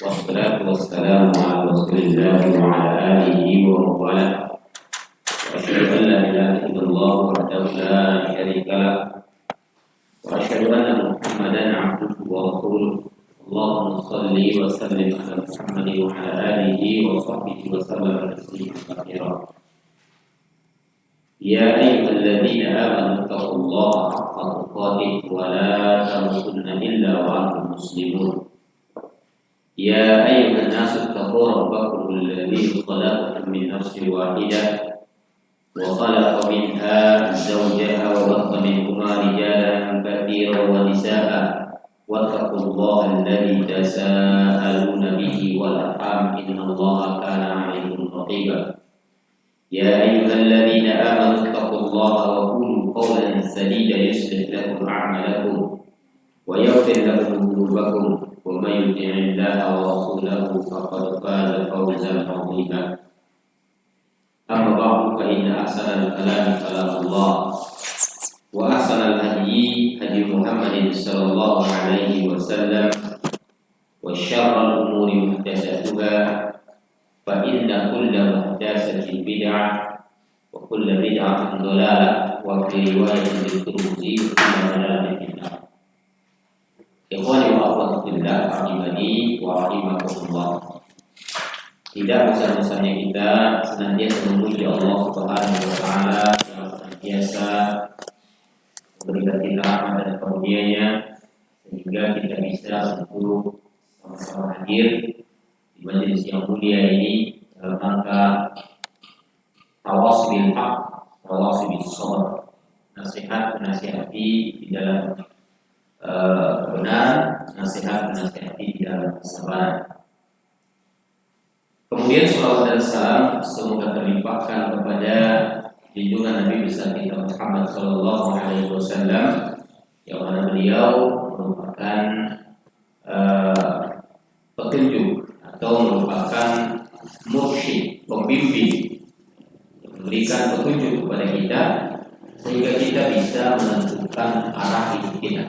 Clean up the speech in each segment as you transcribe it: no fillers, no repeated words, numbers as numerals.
والصلاة والسلام على رسول الله وعلى آله ومن وأشهد أن لا إله إلا الله وحده لا شريك له وأشهد أن محمدا عبده ورسوله اللهم صل وسلم على محمد وعلى آله وصحبه وسلم تسليما كثيرا. يا أيها الذين آمنوا اتقوا الله حق تقاته ولا تموتن إلا وأنتم مسلمون. يا أيها الناس اتقوا ربكم الذي خلقكم من نفس واحدة وخلق منها زوجها وبث منهما رجالا كثيرا ونساء واتقوا الله الذي تساءلون به والأرحام إن الله كان عليكم رقيبا. يا أيها الذين آمنوا اتقوا الله وقولوا قولا سديدا يصلح لكم أعمالكم ويغفر لكم ذنوبكم ومن يطع الله ورسوله فقد فاز فوزا عظيما. أما بعد فإن أحسن الكلام كلام الله وأحسن الهدي هدي محمد صلى الله عليه وسلم وشر الأمور محدثاتها فإن كل محدثة بدعة وكل بدعة ضلالة وفي رواية للترمذي كل ضلالة في النار. Ikhwani wa akhwati fillah, rahimani wa rahimakumullah. Tidak usah-usahnya kita senantiasa memuji Allah Subhanahu wa taala yang senantiasa memberikan kita rahmat dan karunia-Nya sehingga kita bisa untuk sama-sama hadir di majelis yang mulia ini dalam rangka tawasul haq, tawasul sabr, nasihat menasihati di dalam benar, nasihat menasihati di dalam kesabaran. Kemudian salawat dan salam semoga terlimpahkan kepada junjungan Nabi besar kita Muhammad sallallahu alaihi wasallam yang mana beliau merupakan petunjuk atau merupakan mursyid, pembimbing, memberikan petunjuk kepada kita sehingga kita bisa menentukan arah hidup kita.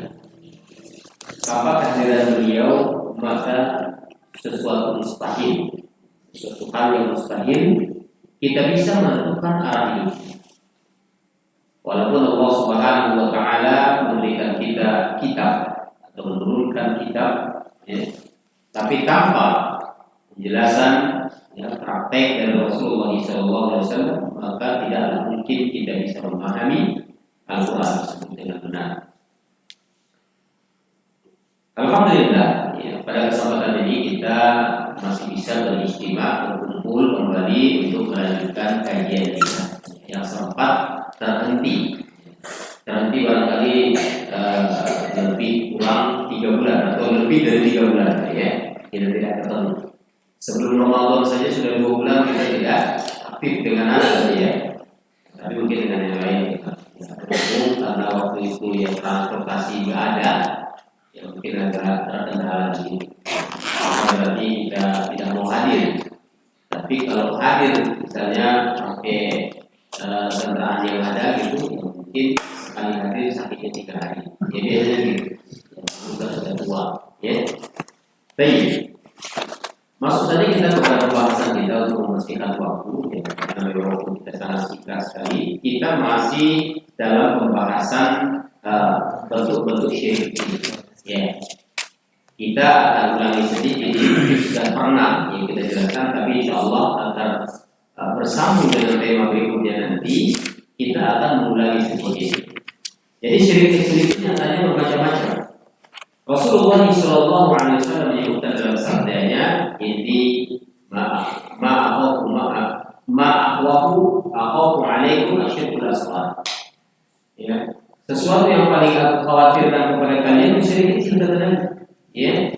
Tanpa kehadiran beliau maka sesuatu mustahil, sesuatu hal yang mustahil kita bisa menentukan arah hidup. Walaupun Allah Subhanahu wa taala memberikan kita kitab atau menurunkan kitab, tapi tanpa penjelasan praktek dari Rasulullah SAW maka tidaklah mungkin kita bisa memahami Al-Quran tersebut dengan benar. Alhamdulillah, pada kesempatan ini kita masih bisa beristimewa berkumpul kembali untuk melanjutkan kajian kita yang sempat terhenti barangkali lebih kurang 3 bulan atau lebih dari 3 bulan ya, kita tidak ketemu. Sebelum Ramadan saja sudah 2 bulan kita tidak aktif dengan anak ya, tapi mungkin dengan yang lain kita ketemu karena waktu itu yang transportasi nggak ada. Yang mungkin agak terkendala di sini. Berarti kita tidak mau hadir. Tapi kalau hadir, misalnya pakai kendaraan yang ada gitu, mungkin sekali hadir sakitnya 3 hari. Jadi biasanya gitu. Sudah tua, ya. Baik. Masuk saja kita kepada pembahasan kita untuk memastikan waktu. Ya, karena memang waktu kita sangat singkat sekali. Kita masih dalam pembahasan bentuk-bentuk syirik ini. Ya, kita akan ulangi sedikit. Sudah pernah yang kita jelaskan, tapi insya Allah akan bersambung dengan tema berikutnya nanti. Kita akan mengulangi sedikit. Jadi syirik nyatanya bermacam-macam. Rasulullah SAW menyebutkan dalam sabdanya, ini ma'akhwafu alaikum asyirkul asghar. Ya. Sesuatu yang paling aku khawatirkan kepada kalian syirik kecil katanya. Ya.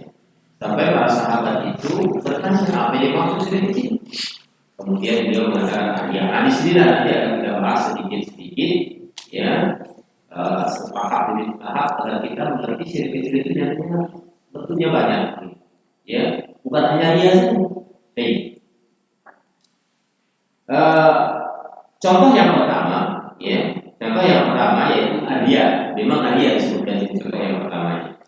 Sampai para sahabat itu bertanya apa yang maksud syirik kecil. Kemudian beliau mengatakan di sini nanti akan kita bahas sedikit ya. Sepakat demi tahap agar kita mengerti syirik kecil itu yang bentuknya banyak. Ya, bukan hanya dia saja. Baik. Contoh yang pertama, ya. Contoh yang pertama yaitu Memang hadiah disebutkan di contoh yang pertama.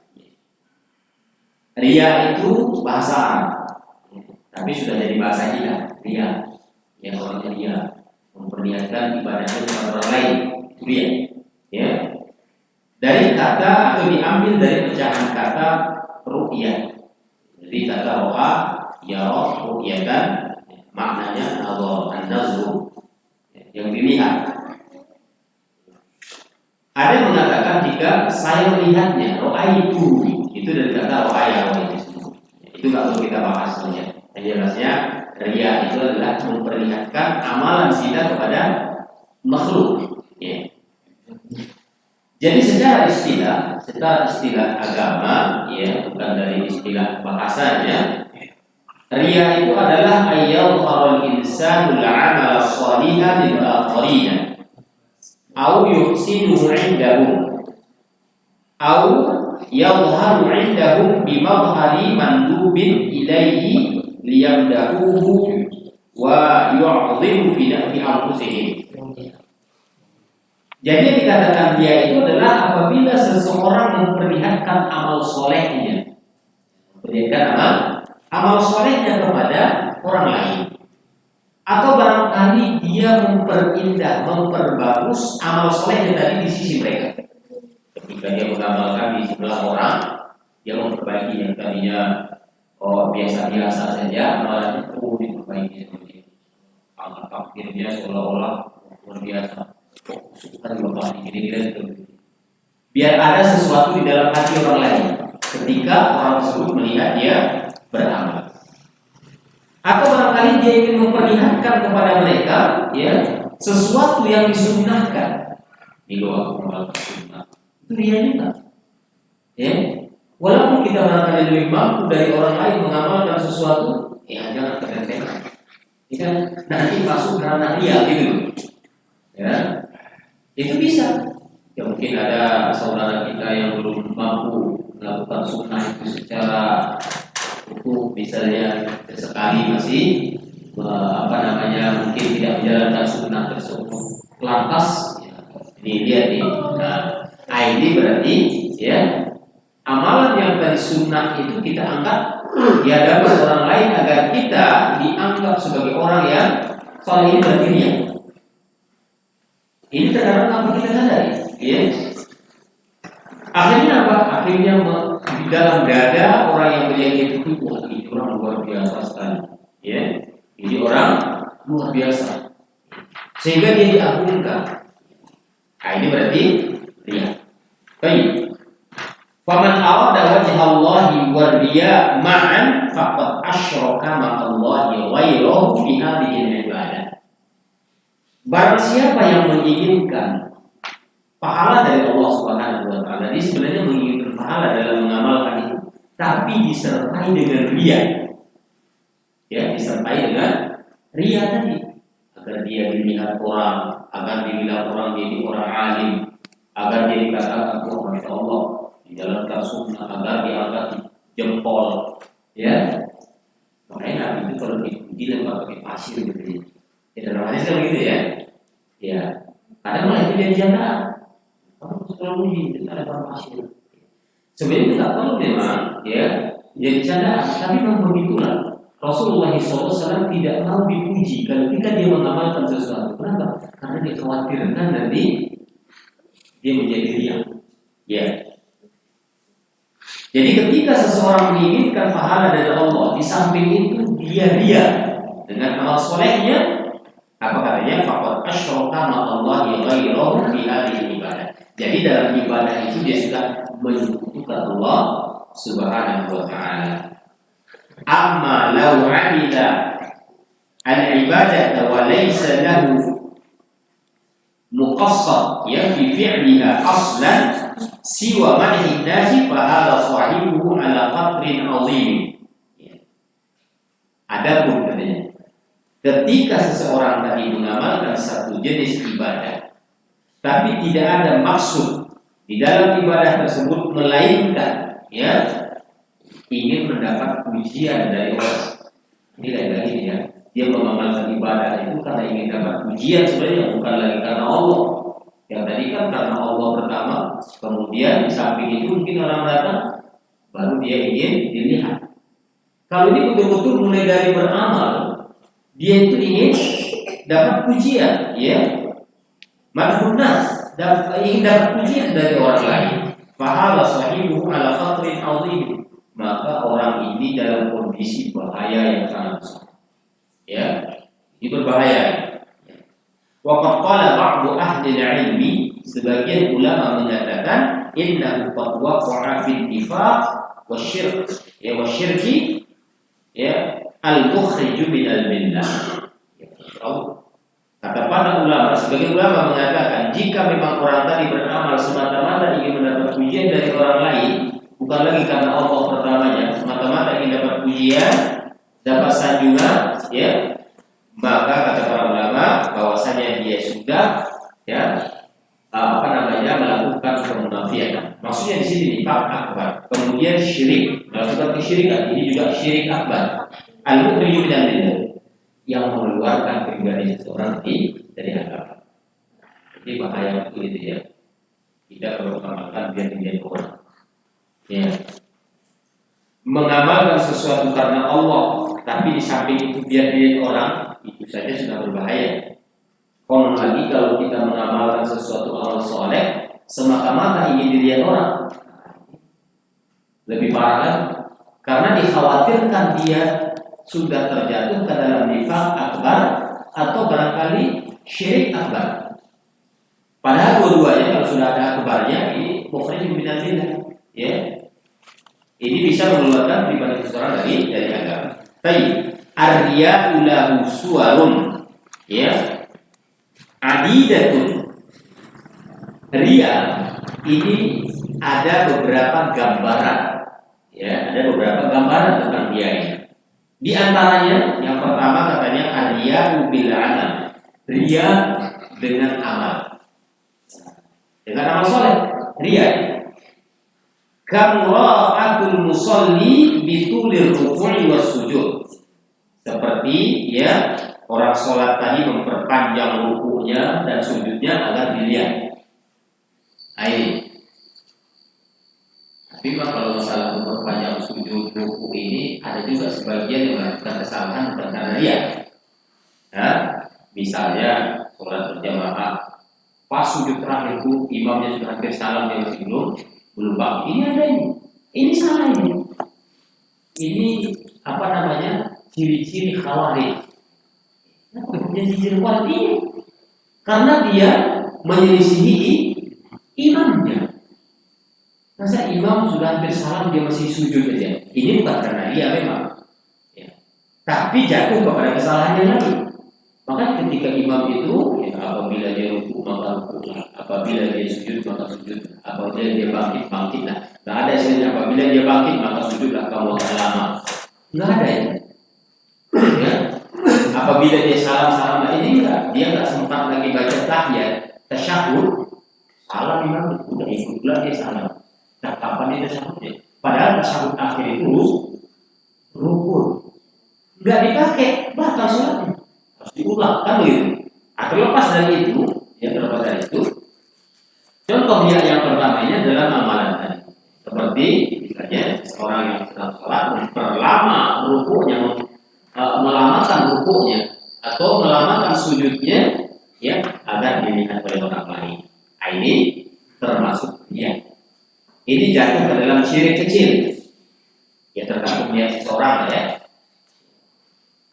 Ria itu bahasa Arab, tapi sudah jadi bahasa kita, ria. Yang orangnya ria, memperlihatkan ibadahnya kepada orang lain, itu ria. Ya. Dari kata atau diambil dari pecahan kata ru'yah. Jadi kata ro'a, yara, ru'yatan, maknanya nazar, an-nazru, yang dilihat. Ada yang mengatakan jika saya melihatnya, itu dari kata ro'aya, itu nggak perlu kita bahas sebenarnya. Yang jelasnya ria itu adalah memperlihatkan amalan kita kepada makhluk. Ya. Jadi secara istilah agama, ya, bukan dari istilah bahasanya, ria itu adalah ayyadharul insanul amala shalihan lil akharina au yuhsinuhu 'indahum au yadhharu 'indahum bi madhhari mandubin ilaihi liyamdahuhu wa yu'dhimu fi anfusihim. Jadi yang dikatakan dia itu adalah apabila seseorang memperlihatkan amal solehnya, memperlihatkan amal solehnya kepada orang lain, atau barangkali dia memperindah, memperbagus amal solehnya tadi di sisi mereka. Ketika dia mengamalkan di sebelah orang, dia memperbaiki yang tadinya biasa-biasa saja, amalannya diperbaiki seperti angkat takdirnya seolah-olah luar biasa. Biar ada sesuatu di dalam hati orang lain ketika orang tersebut melihat dia beramal. Atau barangkali dia ingin memperlihatkan kepada mereka, ya, sesuatu yang disunnahkan. Ini doa amal sunnah. Itu dia juga. Ya. Walaupun kita barangkali lebih mampu dari orang lain mengamalkan sesuatu, ya jangan terkena. Jika nanti masuk ranah dia gitu. Ya. Itu bisa. Ya mungkin ada saudara kita yang belum mampu melakukan sunnah itu secara utuh, misalnya sekali masih mungkin tidak menjalankan sunnah tersebut. Lantas ya, ini dia nih. Nah, ini berarti ya amalan yang dari sunnah itu kita angkat di hadapan orang lain agar kita dianggap sebagai orang yang saleh berdiri. Ini terkadang apa kita sadari, ya. Akhirnya apa? Akhirnya di dalam dada orang yang melihat itu, wah ini orang luar biasa sekali, ya. Ini orang luar biasa, sehingga dia diagungkan. Nah, ini berarti lihat. Baik. Faman arada wajha Allahi wa riya ma'an faqad asyraka ma'allahi ghayrahu fi hadhihi al-ibadah. Barang siapa yang menginginkan pahala dari Allah Subhanahu wa taala, dia sebenarnya menginginkan pahala dalam mengamalkan itu, tapi disertai dengan riya. Ya, disertai dengan riya tadi, agar dia dilihat orang, agar dilihat orang jadi orang alim, agar dia dikatakan, "Oh, masya Allah, dijalankan sunnah," agar diangkat jempol. Ya, makanya Nabi itu kalau dipuji lempar pakai pasir gitu. Ya, dalam hadis kan begitu ya. Ya, kadang malah itu jadi janda. Kamu selalu puji, kita lempar pasir. Sebenarnya itu tak perlu memang, ya, jadi candaan. Tapi memang begitulah. Rasulullah SAW tidak mau dipuji ketika dia mengamalkan sesuatu. Kenapa? Karena dikhawatirkan nanti dia menjadi riya. Ya. Jadi ketika seseorang menginginkan pahala dari Allah, di samping itu dia riya dengan amal solehnya, apa katanya? Faqad asyraka ma'allahi ghayrahu fi hadhihi ibadah. Jadi dalam ibadah itu dia sudah menyekutukan Allah Subhanahu wa taala. Amma law 'amila al-ibadata wa laysa lahu muqassad ya fi fi'liha aslan siwa madhi nasi fa hadha sahibuhu ala fadrin 'azim. Adapun katanya, ketika seseorang tadi mengamalkan satu jenis ibadah, tapi tidak ada maksud di dalam ibadah tersebut melainkan ya ingin mendapat pujian dari orang. Ini lagi ya, dia mengamalkan ibadah itu karena ingin dapat pujian sebenarnya, bukan lagi karena Allah. Yang tadi kan karena Allah pertama, kemudian di samping itu mungkin orang datang, baru dia ingin dilihat. Kalau ini betul-betul mulai dari beramal, dia itu ingin dapat pujian, ya, madhunas, dan ingin dapat pujian dari orang lain. Fahala sahibuhu ala khatrin azim, maka orang ini dalam kondisi bahaya yang sangat besar. Ya, ini berbahaya. Waqad qala ba'du ahli ilmi, sebagian ulama menyatakan innahu qad waqa'a fil nifaq wasyirk, ya wasyirki, ya al-mukhriju minal millah. Kata para ulama, sebagian ulama mengatakan jika memang orang tadi beramal semata-mata ingin mendapat pujian dari orang lain, bukan lagi karena Allah pertamanya, semata-mata ingin dapat pujian, dapat sanjungan, ya, maka kata para ulama bahwasanya dia sudah, ya, melakukan kemunafikan. Maksudnya di sini nifaq akbar, kemudian syirik, melakukan kesyirikan, ini juga syirik akbar. Al-mukhriju minal millah, yang mengeluarkan pribadi seseorang dari agama. Jadi bahaya betul itu, ya. Tidak mengamalkan biar orang. Ya. Mengamalkan sesuatu karena Allah, tapi di samping itu biar orang, itu saja sudah berbahaya. Konon lagi kalau kita mengamalkan sesuatu amal soleh semata-mata ingin dilihat orang, lebih parah kan? Karena dikhawatirkan dia sudah terjatuh ke dalam nifaq akbar atau barangkali syirik akbar. Padahal dua-duanya kalau sudah ada akbarnya ini mukhrij minal millah, ya. Ini bisa mengeluarkan pribadi seseorang dari agama. Baik, ar-riya'u lahu suwarun, ya, adidatun. Riya ini ada beberapa gambaran, ya, ada beberapa gambaran tentang riya ini. Di antaranya yang pertama katanya ar-riya'u bil amal, riya dengan amal, dengan amal soleh, riya. Kamra'atul musalli bitulir ruku'i was sujud, seperti, ya, orang sholat tadi memperpanjang ruku'nya dan sujudnya agar dilihat. Ayo. Tapi kalau masalah memperpanjang sujud ruku ini ada juga sebagian yang melakukan kesalahan bukan karena dia. Ya, misalnya sholat berjamaah, pas sujud terakhir itu imamnya sudah hampir salam, dia masih belum bangun. Ini ada ini salah ini. Ini apa namanya, ciri-ciri khawarij. Jadi ciri khawarij ini karena dia menyelisihi imamnya. Masa imam sudah hampir salam dia masih sujud aja? Ini bukan karena dia memang, ya, tapi jatuh kepada kesalahan yang lain. Maka ketika imam itu, ya, apabila dia ruku maka ruku, apabila dia sujud maka sujud, apabila dia bangkitlah. Nggak ada istilahnya apabila dia bangkit maka sujudlah kamu akan lama. Nggak ada ya. Ya. Apabila dia salam ini enggak, dia nggak sempat lagi baca tahiyat, tasyahud, salam imam udah ikutlah dia salam. Nah, kapan dia tasyahudnya? Padahal tasyahud akhir itu rukun, nggak dipakai, bahkan sholatnya harus diulang, kan begitu. Terlepas dari itu, contoh yang pertamanya dalam amalan tadi, seperti misalnya seorang yang sedang sholat memperlama rukuknya, melamakan rukuknya atau melamakan sujudnya, ya, agar dilihat oleh orang lain. Ini termasuk dia. Ini jatuh ke dalam syirik kecil. Ya, tergantung niat seseorang, ya.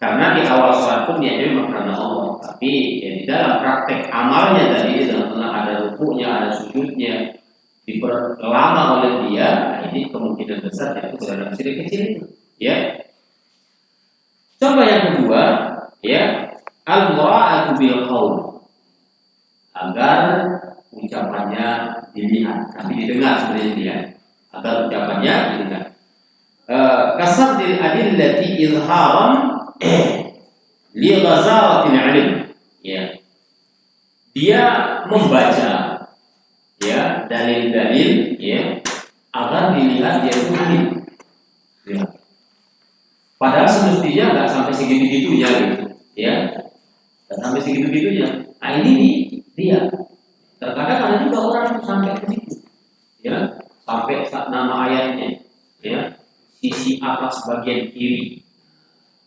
Karena di awal sholat pun niatnya memang karena Allah, tapi ya, di dalam praktek amalnya tadi dalam ada rukuknya, ada sujudnya, diperlama oleh dia, nah ini kemungkinan besar jatuh ke dalam syirik kecil itu. Ya. Contoh yang kedua, ya, al-mura'atu bil qaul, agar ucapannya dilihat, tapi didengar sebenarnya dia, agar ucapannya didengar. Kasar dil adillati izharan li ghazaratil ilm, ya. Dia membaca, ya, dalil-dalil, ya, agar dilihat dia itu alim. Ya. Padahal semestinya nggak sampai segitu-gitunya, gitu, ya, nggak sampai segitu-gitunya. Nah ini dia. Terkadang ada juga orang itu sampai ke situ, ya, sampai nama ayatnya, ya, sisi atas bagian kiri,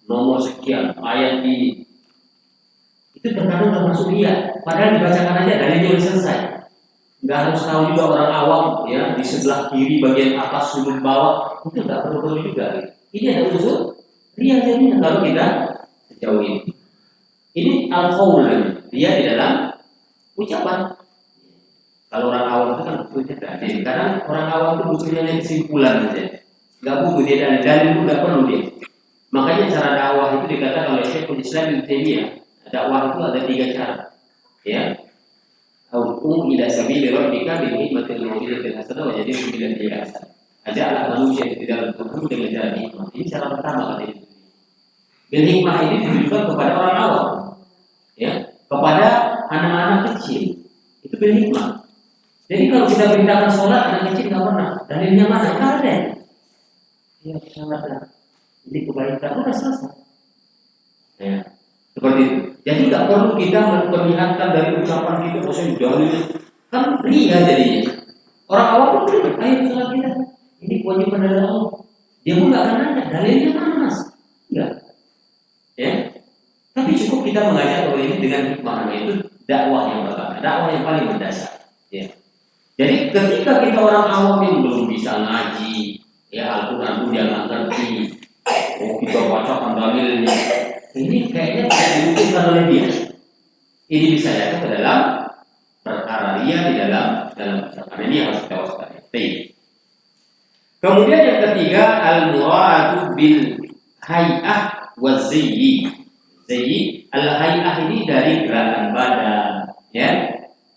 nomor sekian, ayat ini. Itu terkadang udah masuk ria, padahal dibacakan aja dari jauh selesai. Nggak harus tahu juga orang awam ya di sebelah kiri bagian atas sudut bawah itu nggak perlu juga. Ini ada unsur ria jadinya kalau kita sejauh ini. Ini al-qaul, dia di dalam ucapan. Kalau orang awam itu kan butuhnya dalil. Karena orang awam itu butuhnya kesimpulan saja. Nggak butuh dia dalil itu nggak perlu dia. Makanya cara dakwah itu dikatakan oleh Syekhul Islam Ibnu Taimiyah. Dakwah itu ada 3 cara. Ya. Au ila sabili rabbika bil hikmati wal mau'izatil hasanah wa jadilhum billatii hiya ahsan. Ajaklah manusia itu dalam Tuhan dengan cara hikmah. Ini cara pertama kata itu. Bil hikmah ini ditujukan kepada orang awam. Ya, kepada anak-anak kecil. Itu bil hikmah. Jadi kalau kita perintahkan sholat, anak kecil nggak pernah. Dalilnya mana? Nggak ada. Ya, sholat lah. Jadi kebaikan udah selesai. Ya, seperti itu. Jadi nggak perlu kita memperlihatkan dari ucapan kita, maksudnya dalil kan ria jadinya. Orang awam pun ria. Ayo sholat kita. Ini kewajiban dari Allah. Dia pun nggak akan nanya dalilnya mana mas? Enggak. Ya. Tapi cukup kita mengajak bahwa ini dengan hikmah, itu dakwah yang pertama, dakwah yang paling mendasar. Ya. Jadi ketika kita orang awam yang belum bisa ngaji, ya Al-Quran pun dia nggak ngerti, kita bacakan dalilnya, ini kayaknya tidak dibutuhkan oleh dia. Ini bisa jatuh ke dalam perkara dia di dalam ucapan. Ini harus kita waspadai. Kemudian yang ketiga, al-mura'atu bil hay'ah wa zayyi. Zayyi, al-hay'ah ini dari gerakan badan, ya.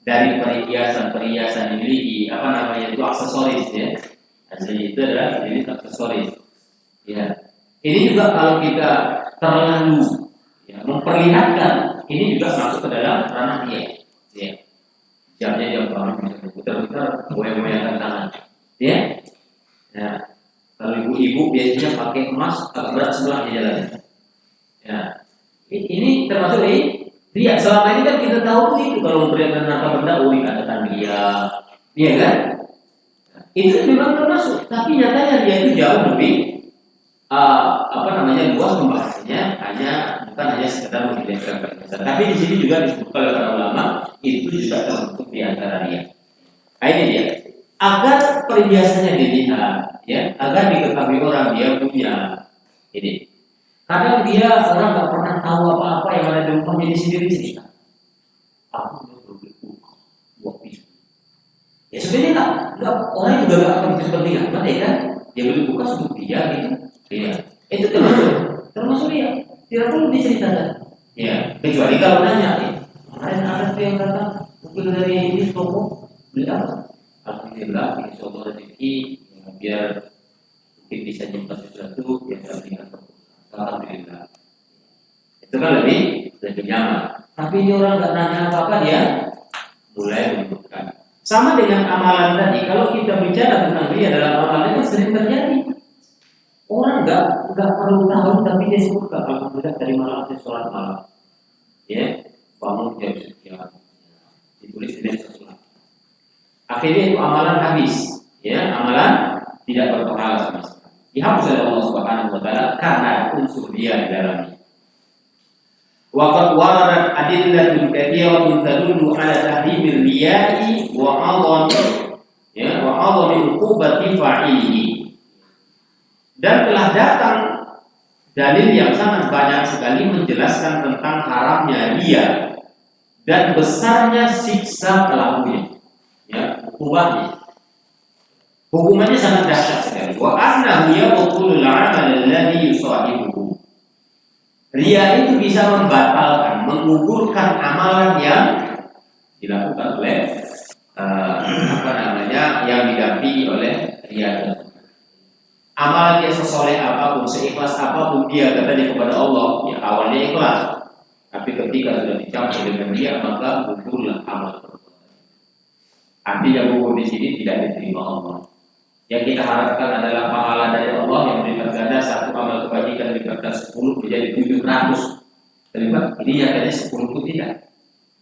Dari perhiasan dimiliki, apa namanya itu aksesoris ya. Zayyi itu adalah jenis aksesoris. Ya. Ini juga kalau kita terlalu ya, memperlihatkan, ini juga masuk ke dalam ranah dia. Ya. Jamnya jam banget, putar-putar, goyang-goyangkan tangan. Ya. Nah, kalau ibu-ibu biasanya pakai emas agak berat sebelahnya jalannya. Ya. Ini termasuk dia. Selama ini kan kita tahu itu kalau memperlihatkan harta benda, dikatakan dia, iya kan? Itu memang termasuk, tapi nyatanya dia itu jauh lebih luas pembahasannya, bukan hanya sekedar memperlihatkan perhiasan. Tapi di sini juga disebutkan oleh para ulama itu juga termasuk di antara dia. Ini dia. Agar perhiasannya dilihat, ya, agar diketahui orang dia punya ini. Kadang dia orang nggak pernah tahu apa-apa yang ada di rumahnya sendiri cerita. Aku buat pisau. Ya sebenarnya nggak orang juga nggak akan kepentingan, mana kan? Dia beli kulkas untuk dia gitu. Iya. Itu termasuk dia. Tidak perlu diceritakan. Ya. Kecuali kalau nanya, kemarin ada tuh yang datang mungkin dari ini toko beli apa? Alhamdulillah, insya Allah rezeki biar mungkin bisa nyimpan sesuatu yang terlihat. Alhamdulillah. Itu kan lebih nyaman. Tapi ini orang nggak nanya apa-apa dia mulai menyebutkan. Sama dengan amalan tadi. Kalau kita bicara tentang dia dalam amalan itu sering terjadi. Orang nggak perlu tahu tapi dia sebutkan alhamdulillah dari malam saya sholat malam. Ya, bangun jam sekian. Ditulis di sholat. Akhirnya itu amalan habis. Ya, amalan tidak berpahala sama sekali. Dihapus oleh Allah Subhanahu wa taala karena unsur dia di dalamnya. Wa qad waradat adillatun katsiratun tadullu ala tahrimir riya'i wa 'azami uqubati fa'ilihi. Dan telah datang dalil yang sangat banyak sekali menjelaskan tentang haramnya riya dan besarnya siksa pelakunya. Ya, hukumannya. Hukumannya sangat dahsyat sekali. Wa annahu yaqulul 'amal alladhi yusahibuhu. Riya itu bisa membatalkan, menggugurkan amalan yang dilakukan oleh yang didampingi oleh riya. Amalan dia sesoleh apapun, seikhlas apapun dia katanya kepada Allah, ya awalnya ikhlas. Tapi ketika sudah dicampur dengan riya maka gugurlah amal. Artinya gugur di sini tidak diterima Allah. Yang kita harapkan adalah pahala dari Allah yang melipat ganda satu amal kebajikan dikatakan 10 menjadi 700. Terlibat ini nyatanya 10 pun tidak.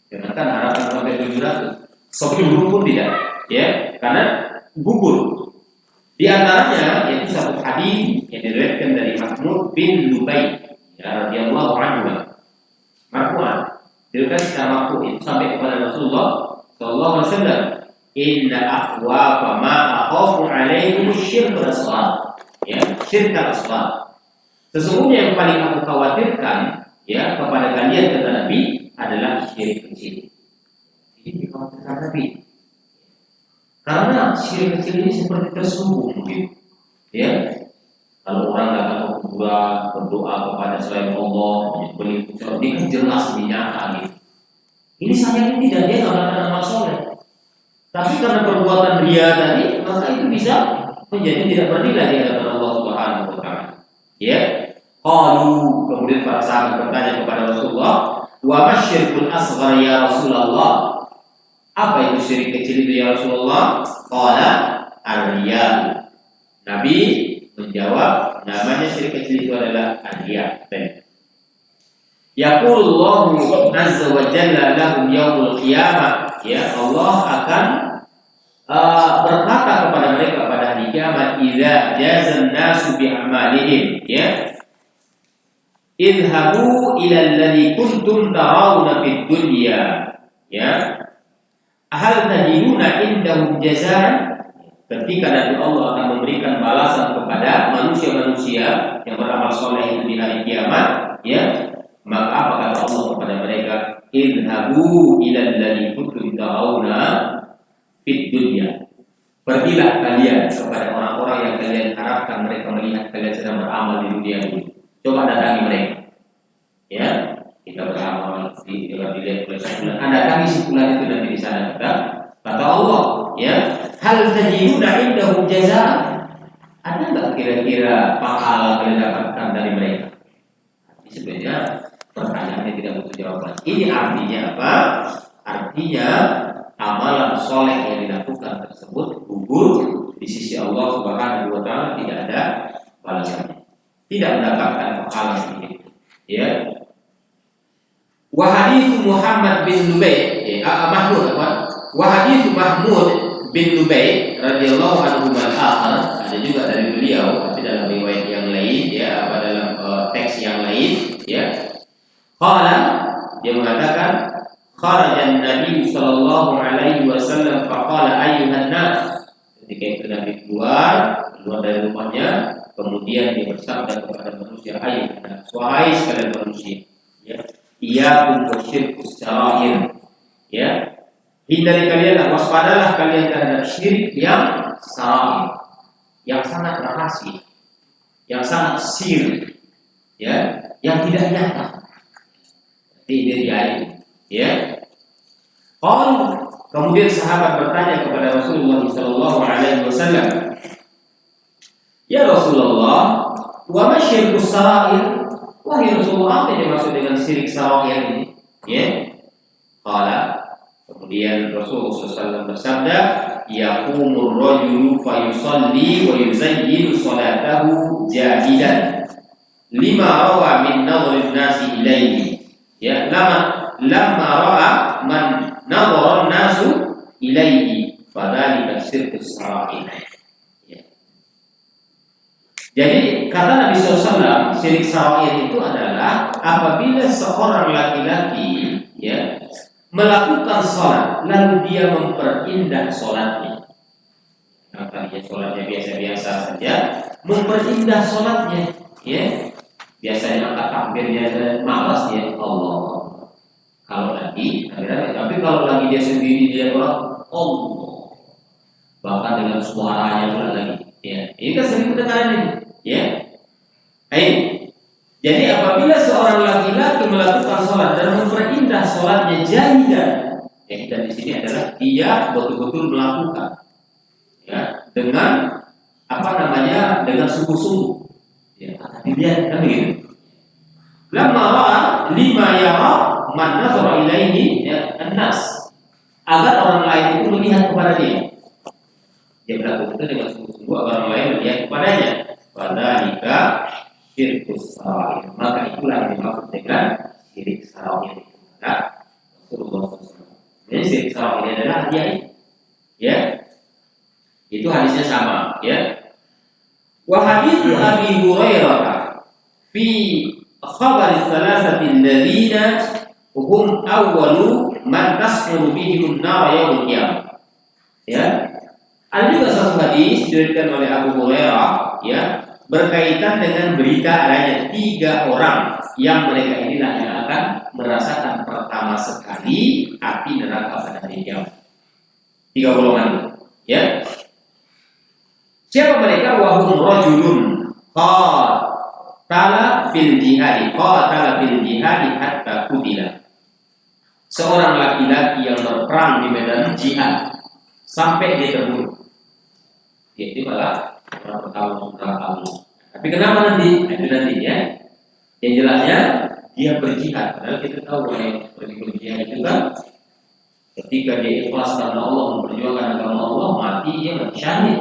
Jangankan harapan sampai 700, 10 pun tidak. Ya, karena gugur. Di antaranya yaitu itu satu hadis yang diriwayatkan dari Mahmud bin Lubai ya radhiyallahu anhu. Marfu'an. Diriwayatkan secara marfu' itu sampai kepada Rasulullah sallallahu alaihi wasallam, "Inna akhwafa ma akhafu 'alaikum syirkul asghar." Ya, syirkul asghar. Sesungguhnya yang paling aku khawatirkan ya kepada kalian kata Nabi adalah syirik kecil. Ini dikhawatirkan Nabi. Karena syirik kecil ini seperti terselubung mungkin. Ya. Kalau orang datang ke kuburan berdoa kepada selain Allah, menyembelih kucing, ini kan jelas dinyata gitu. Ini sayangnya tidak dia mengatakan amal soleh. Tapi karena perbuatan dia tadi, maka itu bisa menjadi tidak bernilai di hadapan Allah Subhanahu wa taala. Ya. Qalu, kemudian para sahabat bertanya kepada Rasulullah, "Wa masyirkul asghar ya Rasulullah?" Apa itu syirik kecil itu ya Rasulullah? Qala ar-riya. Nabi menjawab, namanya syirik kecil itu adalah ar-riya. Yaqulullahu azza wa jalla lahum yaumul qiyamah. Ya, Allah akan berkata kepada mereka pada hari kiamat, "Idza jazan nasu bi a'malihim." Ya. Idhabu ila alladhi kuntum tarawna fid dunya. Ya. Hal tajiduna indahum jazaan. Ketika nanti Allah akan memberikan balasan kepada manusia-manusia yang beramal soleh di hari kiamat, ya, maka apa kata Allah kepada mereka? Idhabu ila alladhi kuntum tarawna fid dunya. Pergilah kalian kepada orang-orang yang kalian harapkan mereka melihat kalian sedang beramal di dunia ini. Coba datangi mereka. Ya, kita beramal di dalam dilihat oleh sebulan. Anda datangi sebulan itu nanti di sana kata Allah, ya. Hal tajiduna indahum jazaa. Ada enggak kira-kira pahala kalian dapatkan dari mereka? Ini sebenarnya pertanyaannya tidak butuh jawaban. Ini artinya apa? Artinya amalan soleh yang dilakukan tersebut gugur di sisi Allah Subhanahu wa taala, tidak ada balasannya. Tidak mendapatkan pahala sedikit. Ya. Wa hadits Muhammad bin Lubai, Mahmud bin Lubai radhiyallahu anhu al-akhar, ada juga dari beliau tapi dalam riwayat yang lain ya, dalam teks yang lain ya. Qala, dia mengatakan kharajan Nabi sallallahu alaihi wasallam faqala ayyuhan nas. Ketika itu Nabi keluar dari rumahnya, kemudian dia bersabda kepada manusia, ayyuhan nas, wahai sekalian manusia, ya, iyyakum wasyirkus sarair. Ya, hindari kalian, waspadalah kalian terhadap syirik yang sarair, yang sangat rahasia, yang sangat sir, ya, yang tidak nyata. Tidak diain. Ya. Kemudian sahabat bertanya kepada Rasulullah sallallahu alaihi wasallam, "Ya Rasulullah, wa ma syirkus sarair?" Wahai Rasulullah, apa yang dimaksud dengan syirik sarair ini? Ya. Kemudian Rasulullah SAW bersabda, "Yaqumur rajulu fa yusalli wa yuzayyinu salatahu jahidan lima rawa min nadhrin nasi ilaihi." Ya, lamma ra'a man nadhara nasu ilaihi fadzalika syirkus sarair. Ya. Jadi kata Nabi SAW, syirik sarair itu adalah apabila seorang laki-laki ya melakukan sholat lalu dia memperindah sholatnya. Nah, tadinya sholatnya biasa-biasa saja, memperindah sholatnya, ya. Biasanya angkat takbirnya malas dia, Allah. Kalau lagi, tapi kalau lagi dia sendiri dia orang Allah. Bahkan dengan suaranya pula lagi, ya. Ini kan sering kedengaran ini, ya. Jadi apabila seorang laki-laki melakukan sholat dan memperindah sholatnya jahidan, dan di sini adalah dia betul-betul melakukan, ya, dengan dengan sungguh-sungguh, ya, dilihat kan begitu. Lamma ra'a lima yara man nazara ilaihi ya an-nas, agar orang lain itu melihat kepada dia. Dia melakukan dengan sungguh-sungguh agar orang lain melihat kepadanya. Fadzalika syirkus sarair. Maka itulah yang dimaksud dengan syirik sarair. Nah, Rasulullah SAW. Jadi syirik sarair adalah dia, ya. Itu hadisnya sama, ya. Wa hadithu Abi Hurairah fi khabar salasati alladziina hum awwalu man tasmuru bihim an-nar yaumil qiyamah. Ya. Ada juga satu hadis diriwayatkan oleh Abu Hurairah ya berkaitan dengan berita adanya 3 orang yang mereka inilah yang akan merasakan pertama sekali api neraka pada hari kiamat. 3 golongan ya. Siapa mereka? Wahum rajulun qatala fil jihad hatta qutila. Seorang laki-laki yang berperang di medan jihad sampai dia terbunuh. Ya, itu malah orang pertama. Tapi kenapa nanti? Itu nanti ya. Yang jelasnya dia berjihad. Padahal kita tahu yang pergi berjihad itu kan ketika dia ikhlas karena Allah, memperjuangkan agama Allah, mati dia mati syahid.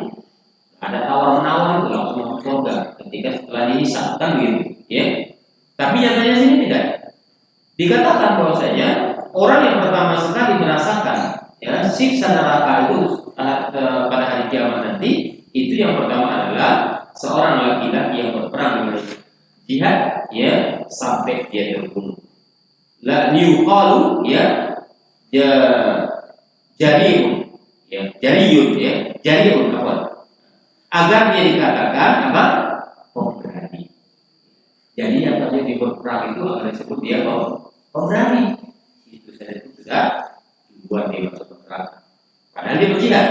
Ada tawar menawar itu langsung masuk surga ketika setelah dihisab kan gitu ya. Tapi nyatanya sini tidak. Dikatakan bahwasanya orang yang pertama sekali merasakan ya siksa neraka itu pada hari kiamat nanti, itu yang pertama adalah seorang laki-laki yang berperang di jihad ya sampai dia terbunuh. La yuqalu ya jariun apa? Agar dia dikatakan apa? Pemberani. Jadi yang terjadi berperang itu akan disebut dia pemberani. Itu saja itu sudah dibuat dia masuk neraka. Padahal dia berjihad.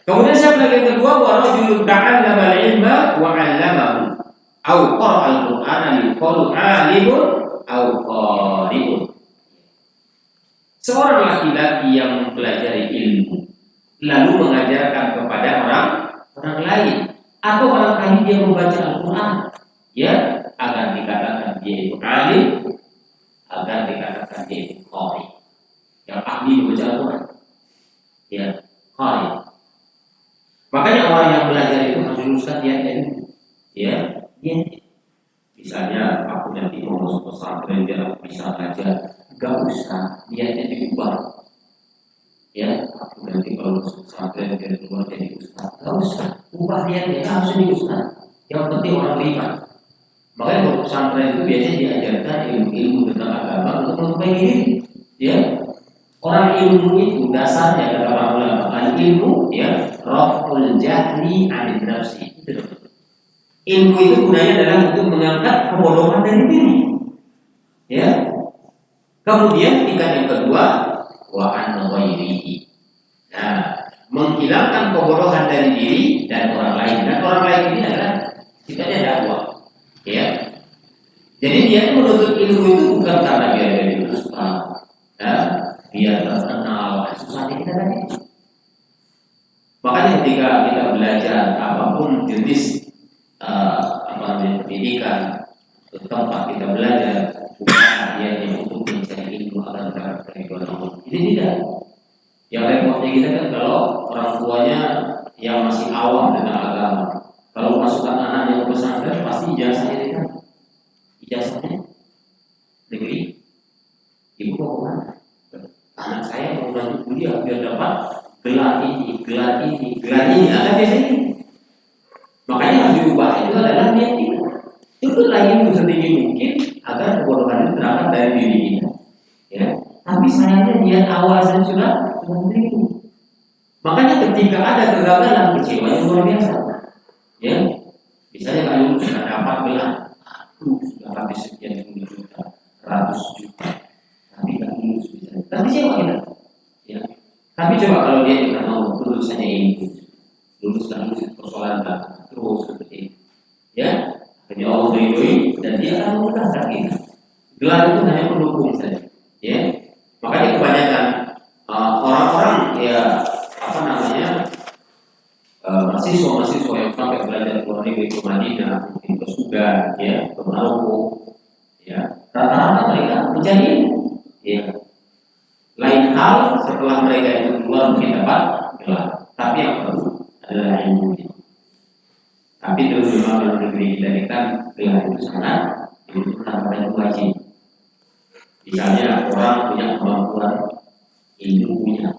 Kemudian siapa lagi yang kedua? Wa rajulun ta'allama al-ilma wa 'allamahu aw qara'a al-Qur'ana liqalu 'alimun aw qari'un. Seorang laki-laki yang mempelajari ilmu lalu mengajarkan kepada orang lain, atau barangkali dia membaca Al-Quran ya agar dikatakan dia itu alim, agar dikatakan dia itu qari, yang ahli membaca Al-Quran ya qari. Makanya orang yang belajar itu harus luluskan niatnya ya. Misalnya aku nanti mau masuk pesantren biar aku bisa belajar, gak usah niatnya diubah ya. Aku nanti kalau masuk pesantren biar keluar jadi ustaz, gak usah ubah niatnya, harus jadi ustaz. Yang penting orang beriman. Makanya kalau pesantren itu biasanya diajarkan ilmu-ilmu tentang agama untuk memperbaiki diri ya. Orang ilmu itu dasarnya kata para ulama, ilmu ya raf'ul jahli 'anil nafsi. Ilmu itu gunanya adalah untuk mengangkat kebodohan dari diri ya. Kemudian tingkat yang kedua wa an ghairihi. Nah, menghilangkan kebodohan dari diri dan orang lain. Dan orang lain ini adalah sifatnya dakwah ya. Jadi dia menuntut ilmu itu bukan karena dia dari ustaz ya, biar terkenal, susah kita tadi. Makanya ketika kita belajar apapun jenis pendidikan, tempat kita belajar bukan dia yang untuk mencari ilmu agar dapat keridhaan Allah. Ini tidak. Yang repotnya kita kan kalau orang tuanya yang masih awam tentang agama, kalau masukkan anak yang pesantren pasti ijazahnya kan, ijazahnya negeri. Ibu mau kemana? Anak saya mau lanjut kuliah biar dapat gelar ini. Ada biasanya. Makanya harus diubah itu adalah niat kita. Itu lagi setinggi mungkin agar kebodohan itu terangkat dari diri kita. Ya. Tapi sayangnya niat awal saya sudah begitu. Makanya ketika ada kegagalan, kecewa yang luar biasa. Ya. Misalnya kalau sudah dapat gelar, sudah habis sekian juta, ratus juta, tapi tak lulus misalnya. Tapi kecewa kita. Ya. Tapi coba kalau dia tidak mau lulusannya ini, lulus persoalan terus seperti ini. Ya, hanya Allah ridhoi dan dia akan memudahkan kita. Gelar itu hanya pendukung saja. Ya, makanya kebanyakan orang-orang ya mahasiswa yang sampai belajar luar negeri ke Madinah, mungkin ke Sudan, ya, ke Maroko, ya, rata-rata mereka mencari ilmu. Ya. Lain hal setelah mereka itu keluar mungkin dapat gelar, tapi yang perlu adalah ilmu. Tapi terus memang dalam negeri kita ini kan gelar itu sangat dibutuhkan pada wajib. Misalnya orang punya kemampuan ilmunya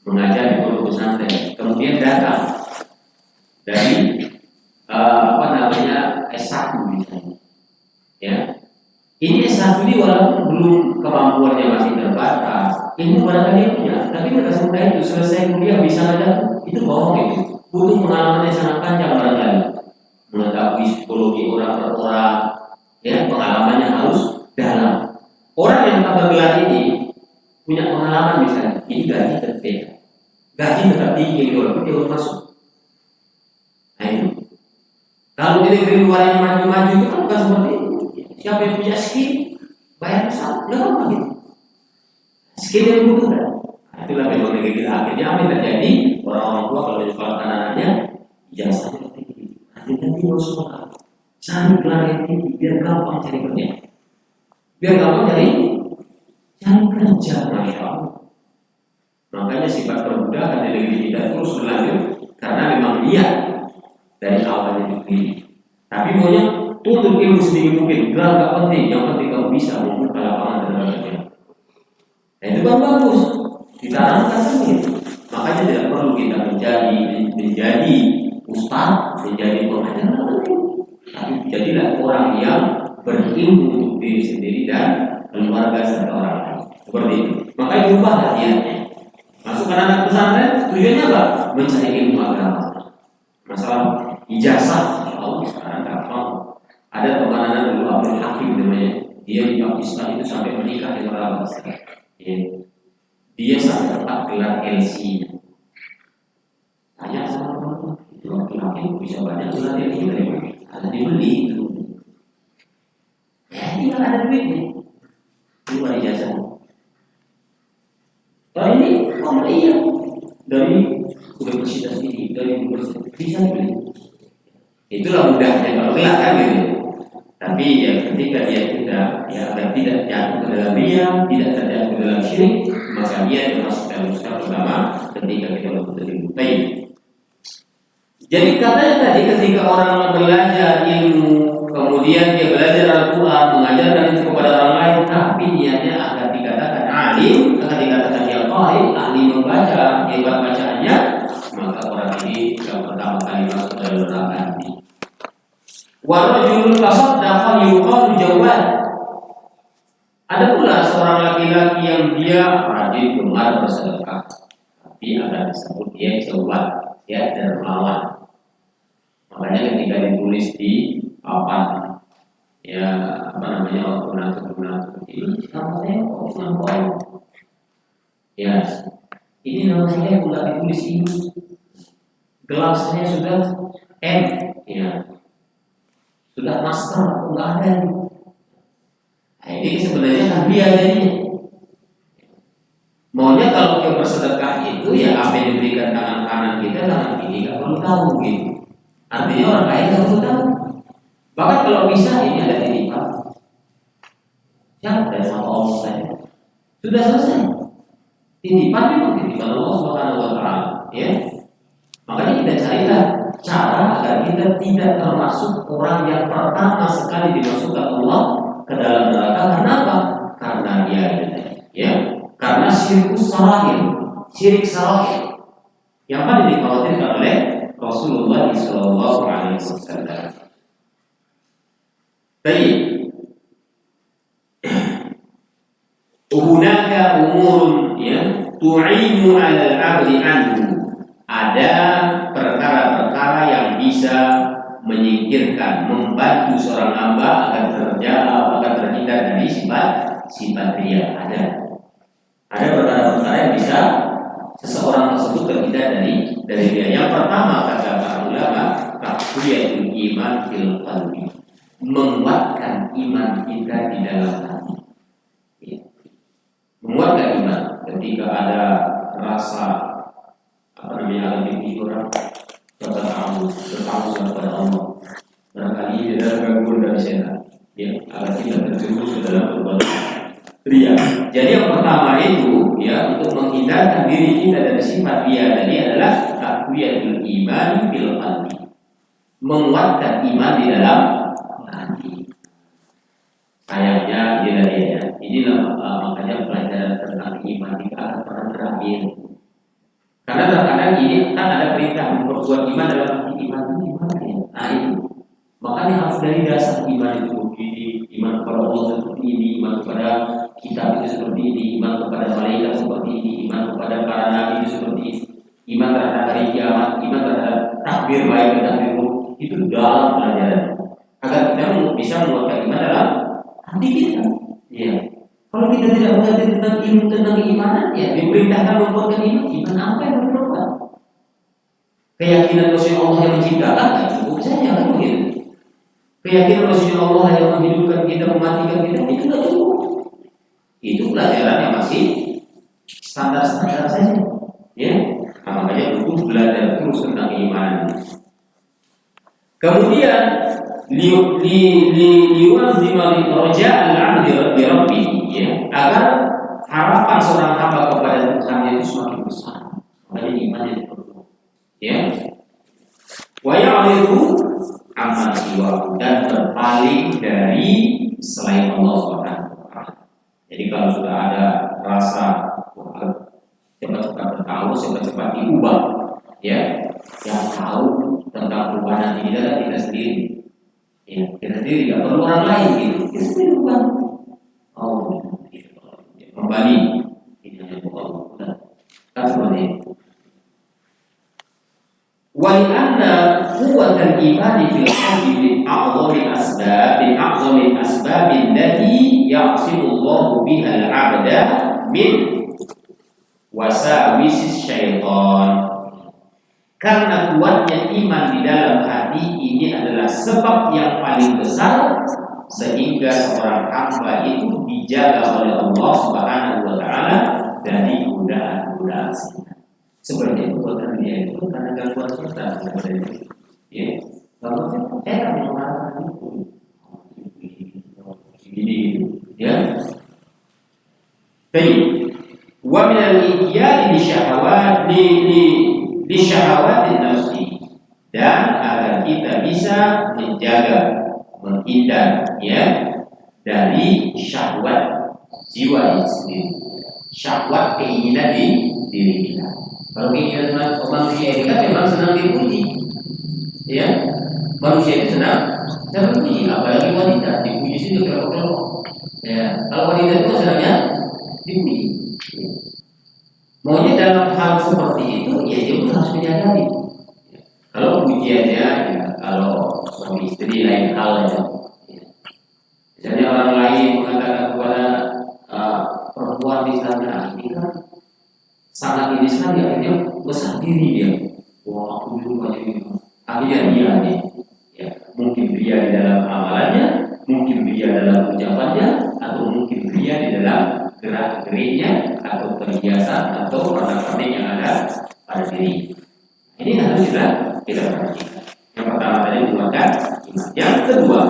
mengajar di pondok pesantren, kemudian datang dari walaupun belum kemampuannya masih terbatas, ilmu barangkali dia punya, tapi tidak semudah itu. Selesai kuliah bisa aja, itu bohong itu. Butuh pengalaman yang sangat panjang barangkali, mengetahui psikologi orang per orang, ya pengalamannya harus dalam. Orang yang tak bergelar ini punya pengalaman misalnya, ini gaji tetap tinggi walaupun dia belum masuk. Nah itu. Kalau di negeri luar yang maju-maju itu kan bukan seperti itu. Siapa yang punya skill, bayar besar, nggak apa gitu. Skill yang dibutuhkan. Nah, itulah memang negeri kita akhirnya apa yang terjadi? Orang-orang tua kalau menyekolahkan anaknya, ijazahnya tinggi. Nanti mau sekolah, cari gelar yang tinggi biar gampang cari kerja. Biar gampang cari kerja, masya Allah. Makanya sifat perbudakan di negeri kita terus berlanjut karena memang dia dari awalnya dipilih. Tapi maunya tuntut ilmu sedikit mungkin, gelar gak penting, yang penting kamu bisa membuka lapangan tenaga kerja. Nah itu kan bagus, ditanamkan gitu. Makanya tidak perlu kita menjadi ustaz, menjadi pengajar, tapi jadilah orang yang berilmu untuk diri sendiri dan keluarga serta orang lain. Seperti itu. Makanya ubah latihannya. Masukkan anak pesantren, tujuannya apa? Mencari ilmu agama. Masalah ijazah, kalau sekarang gampang. Ada teman-teman dulu Abdul Hakim namanya, dia di Pakistan itu sampai menikah dengan orang besar. Dia sampai dapat gelar LC. Tanya sama teman-teman, itu Abdul Hakim bisa banyak gelar LC dari mana? Ada dibeli itu. Ya, tinggal ada duitnya. Cuma ijazah. Kalau ini iya dari universitas ini, dari universitas bisa beli. Itulah mudahnya kalau gelar kan gitu. Tapi ya ketika dia tidak jatuh ke dalam ria, tidak terjatuh ke dalam syirik, maka dia termasuk dalam syarat utama ketika kita melakukan ilmu. Jadi katanya tadi ketika orang belajar ilmu, kemudian dia belajar Al-Quran, mengajarkan itu kepada orang lain, tapi niatnya akan dikatakan alim, akan dikatakan dia qari, ahli membaca, hebat bacaannya, maka orang ini yang pertama kali masuk dalam neraka ini. Wa rajulun tasaddaqa yuqalu jawad. Ada pula seorang laki-laki yang dia rajin gemar bersedekah, tapi akan disebut dia jawad, ya dermawan. Makanya ketika ditulis di papan, ya penakut ini nama saya Osman. Ya, ini nama saya sudah ditulis ini. Gelar saya sudah M, ya. Sudah master, enggak ada. Nah, ini sebenarnya kan dia jadinya. Maunya kalau kita bersedekah itu ya apa yang diberikan tangan kanan kita, tangan kiri nggak perlu tahu gitu. Artinya orang lain nggak perlu tahu. Bahkan kalau bisa ini ada titipan. Siapa dari sama Allah saya sudah selesai. Titipan memang titipan Allah Subhanahu Wa Taala, ya. Makanya kita carilah cara agar kita tidak termasuk orang yang pertama sekali dimasukkan Allah ke dalam neraka. Karena apa? Karena dia, ya. Karena syirik sarahir yang paling dikhawatirkan oleh Rasulullah SAW. Baik. Hunaka umurun ya tu'inu 'ala al-'abdi anhu. Ada perkara-perkara yang bisa menyingkirkan, membantu seorang hamba agar terhindar dari sifat riya. Ada perkara-perkara yang bisa seseorang tersebut terhindar dari riya. Yang pertama kata para ulama, taqwiyatul iman fil qalbi. Menguatkan iman kita di dalam hati. Menguatkan iman ketika ada rasa alam mimpi orang bertamu kepada Allah. Barangkali dia dalam gangguan dari setan, ya, agar kita terjerumus ke dalam perbuatan riya. Jadi yang pertama itu, ya, untuk menghindarkan diri kita dari sifat riya tadi adalah taqwiyatul iman fil qalbi. Menguatkan iman di dalam hati. Sayangnya inilah makanya pelajaran tentang iman kita akan pernah terakhir. Karena terkadang ini kan ada perintah memperkuat iman dalam hati. Iman itu gimana ya? Nah itu makanya harus dari dasar iman itu begini, iman kepada Allah seperti ini, iman kepada kitab itu seperti ini, iman kepada malaikat seperti ini, iman kepada para nabi itu seperti ini, iman terhadap hari kiamat, iman terhadap takbir baik dan takbir buruk. Itu dalam pelajaran agar kita bisa menguatkan iman dalam hati kita. Ya. Kalau kita tidak mengerti tentang ilmu tentang keimanan, ya diperintahkan membuatkan iman apa yang harus dilakukan? Keyakinan Rasulullah Allah yang menciptakan, cukup saja kan begitu. Keyakinan Rasulullah Allah yang menghidupkan kita, mematikan kita, itu tidak cukup. Itu pelajaran yang masih standar-standar saja. Ya, makanya butuh belajar terus tentang keimanan. Kemudian liwazima roja al-'abdi bi rabbih, ya, agar harapan seorang hamba kepada Tuhan itu semakin besar. Makanya imannya diperlukan. Ya. Wa ya'ridu amma siwa, dan berpaling dari selain Allah Subhanahu wa taala. Jadi kalau sudah ada rasa cepat-cepat bertahu, cepat-cepat diubah, ya. Yang tahu tentang perubahan ini adalah kita sendiri. Ya, kita sendiri, tidak perlu orang lain gitu. Kita sendiri bukan. Oh, kembali ini hanya Allah. Kan seperti itu. Walianna quwwatal imani fil qalbi min a'zami asbab allati ya'simu Allah biha al-'abda min wasawisis syaitan. Karena kuatnya iman di dalam hati ini adalah sebab yang paling besar sehingga seorang hamba itu dijaga oleh Allah Subhanahu wa taala dari godaan-godaan setan. Seperti itu bukan dia itu karena gangguan setan seperti itu. Ya, kalau saya mengatakan itu ini ya. Baik. Wa min al-ihyai li syahawat di syahawatin nafsi, dan agar kita bisa menjaga, menghindar ya dari syahwat jiwa ini sendiri, syahwat keinginan di diri kita. Kalau keinginan manusia itu kan memang senang dipuji, ya, manusia itu senang dipuji, apalagi wanita dipuji situ kalau ya, kalau wanita itu senangnya dipuji. Maunya dalam hal seperti itu, ya dia pun harus menyadari. Kalau pujiannya, ya, kalau suami istri lain hal ya. Misalnya orang lain mengatakan kepada perempuan di sana, ini kan sangat ini sekali, akhirnya besar diri dia. Wah, aku dulu aja gitu. Akhirnya dia nih, ya, mungkin dia di dalam amalannya, mungkin dia dalam ucapannya, atau mungkin dia di dalam gerak-geriknya atau perhiasan atau warna-warni yang ada pada diri. Ini harus kita perhatikan. Yang pertama tadi menguatkan iman. Yang kedua,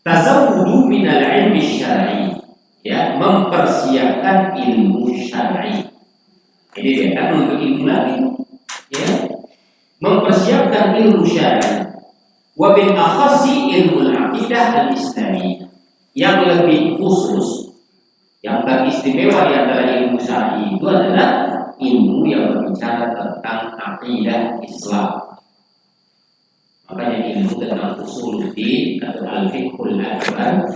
tazawwudu minal ilmi syar'i, ya, mempersiapkan ilmu syar'i. Ini bukan untuk ilmu lagi, ya, mempersiapkan ilmu syar'i. Wa bil akhassi ilmu al-aqidah al-islamiyah, yang lebih khusus, yang teristimewa di antara ilmu syar'i itu adalah ilmu yang berbicara tentang aqidah Islam. Makanya ilmu tentang usuluddin atau al-fiqhul akbar